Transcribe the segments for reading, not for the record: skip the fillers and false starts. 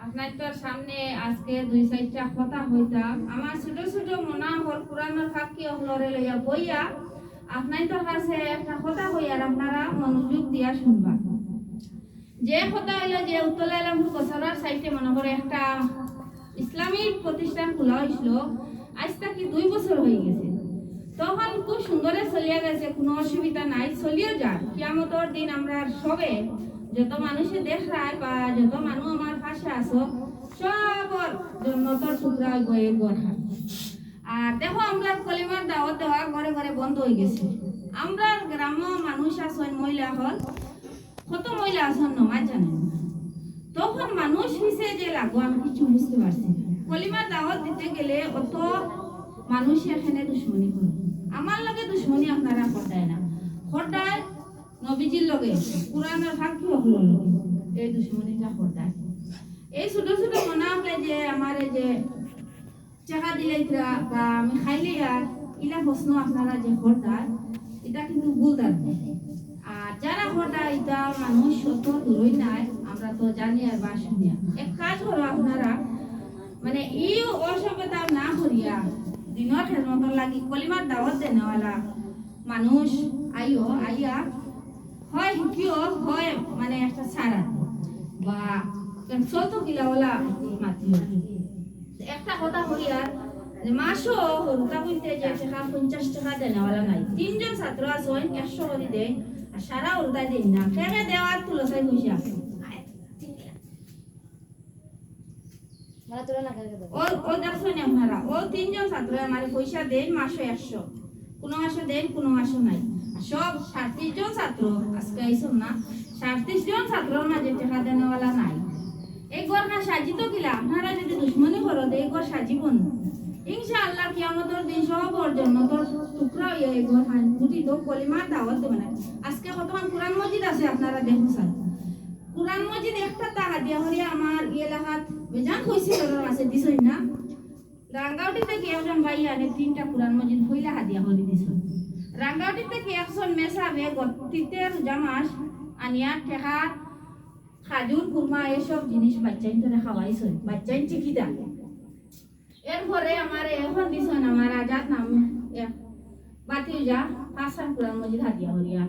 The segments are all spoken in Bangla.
আপনার তোর সামনে আজকে 2-4টা কথা হইতাম। আমার ছোট ছোট মনা হল পুরানোর ফাঁকি হলরে লইয়া বইয়া আপনার তোর কাছে একটা কথা হইয়ার আপনারা মনোযোগ দিয়া শুনবা। যে কথা হইলো যে উত্তলা এলামপুর বছরের সাইটে মনে করে একটা ইসলামিক প্রতিষ্ঠান খোলা হয়েছিল। আজ তাকে 2 বছর হয়ে গেছে। তখন খুব সুন্দরে চলিয়া গেছে, কোনো অসুবিধা নাই, চলিও যায়। কিয়ামতের দিন আমরা সবে যত মানুষে দেখায় বা যত মানুষ আমার পাশে আসো সবর জন্য তোর টুকরা গয়ে গড়া। আর দেখো আমরা কলিমার দাওয়াত দেওয়া ঘরে ঘরে বন্ধ হয়ে গেছে। আমরা গ্রাম্য মানুষ আসন মহিলা হল কত মহিলা আসন নমাজ জানেন না। তখন মানুষ হিসেবে যে লাগো আমি কিছু বুঝতে পারছি না। কলিমার দাওয়াত দিতে গেলে অত মানুষ এখানে দুশ্মনী করে। আমার লগে দুশ্মনী আপনারা করতায় না, করতায় নবীজির লগে পুরানোর ফাঁকি হল এই দুশ্মনীটা করতায়। এই ছোট ছোট মনে হলে যে আমার যে চাকা দিলে বা আমি খাইলে আর ইলা প্রশ্ন আপনারা যে করতায় এটা কিন্তু ভুল থাকবে। আর যারা করতায় এটা মানুষ অত দূরই নাই, আমরা তো জানি আর বা শুনিয়া। এক কাজ করো আপনারা, মানে এই অসভ্যতা না করিয়া দিনের খেদমতর লাগি কলিমার দাওয়াত দেনেওয়ালা মানুষ আইও আইয়া হয় শিখিও হয় মানে একটা ছাড়া বা চলতো গিলাওয়ালা মাতিও। একটা কথা হইয়ার মাসও হরুতা বইতে যে টাকা 50 টাকা দেনেওয়ালা নাই। 3 জন ছাত্র আছেন 100 করে দেয় আর সারা হরুতা দেন না। ফেরে দেওয়ার তুলসাই পয়সা ও দেখছেন আপনারা, ও 3 জন ছাত্র আমার পয়সা দেন মাসে 100, কোনো মাসে দেন কোনো মাসে নাই। সব 37 জন ছাত্র আজকে আইসন না, 37 জন ছাত্রর মাঝে টাকা দেনেওয়ালা নাই। এই ঘরটা সাজিত কিলা আপনারা যদি দুশ্মনী করো এই ঘর সাজিবন ইনশাআল্লাহ কিয়ামতের দিন সবর জন্য তোর টুকরা হইয়া এই ঘর গুটি তো কলিমার দাওয়াত দেবে না। আজকে কতক্ষণ কোরআন মসজিদ আছে আপনারা দেখুন স্যার, কোরআন মসজিদ একটা টাকা দিয়া হরিয়া আমার এলাকাত বেজান কইছে ওর আছে দিছই না। রাঙ্গাউটি থেকে একজন ভাই আনে 3টা কোরআন মসজিদ হইলা হাদিয়া হরি দিছ। রাঙ্গাউটি থেকে একজন মেসাবে গতিতে জামাস আনিয়া ঠেকা খাজুর কুরমা এসব জিনিস বাচ্চাইন ধরে খাওয়াইছে, বাচ্চাইন চিকিটা। এরপরে আমার এখন দিছেন আমার আজাদ নাম বাতিল যা হাসান কোরআন মসজিদ হাদিয়া হরিয়া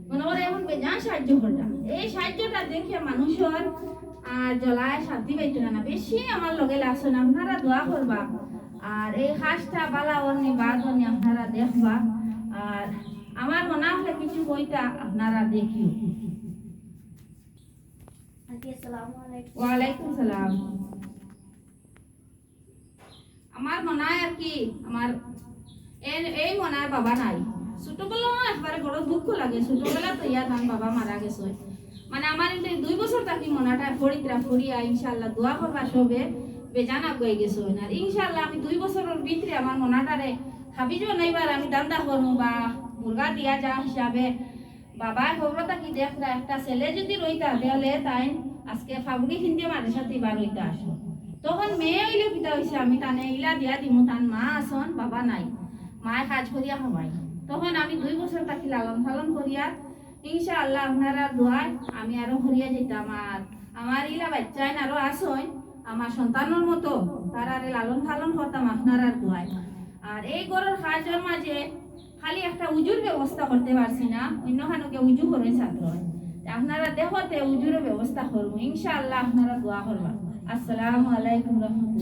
মনে করে এখন বেজান সাহায্য করটা। এই সাহায্যটা দেখে মানুষের জ্বলায় শান্তি পাইতো না। বেশি আমার লগে লাগছেন, আপনারা দোয়া করবা। আর এই হাঁসটা বালা অন্য বাদ অন্য আপনারা দেখবা। আর আমার মনে হলে কিছু বইটা আপনারা দেখিও। ওয়ালাইকুম সালাম। আমার মনে হয় আর কি আমার এই মনে হয় বাবা নাই। ছোটবেলা একবারে বড় দুঃখ লাগে, ছোটবেলা তো ইয়ার ধান বাবা মারা গেছে। মানে আমার 2 বছর থাকি মনাটা ফরিতরা ফরিয়া ইনশাআল্লাহ দোয়া করবা সবে বেজানা গয়ে গেছে। আর ইনশাআল্লাহ আমি 2 বছরের ভিতরে আমার মনাটারে ভাবিও নাইবার আমি দান্দা করবো বা মুরগা দিয়া যা হিসাবে বাবা খবরটা কি দেখরা একটা ছেলে যদি রইতা তাহলে তাই আজকে ফাগুড়ি হিন্দি মাঝে সাথে বার হইতে আসো। তখন মেয়ে হইলে পিতা হয়েছে আমি টানে ইলা দিয়া দিমু, তান মা আসন বাবা নাই, মায় কাজ করিয়া হবাই। তখন আমি 2 বছর তাকে লালন পালন করিয়া ইনশাআল্লাহ আপনারা দোয়ায় আমি আরো হরিয়া যেতাম। আর আমার ইলা বাচ্চাইন আরো আসন আমার সন্তানের মতো তারা লালন পালন করতাম আপনারা দোয়ায়। আর এই ঘরের কাজের মাঝে খালি একটা উজুর ব্যবস্থা করতে পারছি না, অন্যখানকে উজু করে ছাত্র আপনারা দেখতে উজুরের ব্যবস্থা করবো ইনশাআল্লাহ। আপনারা দোয়া করবা। আসসালামু আলাইকুম রহমতুল্লাহ।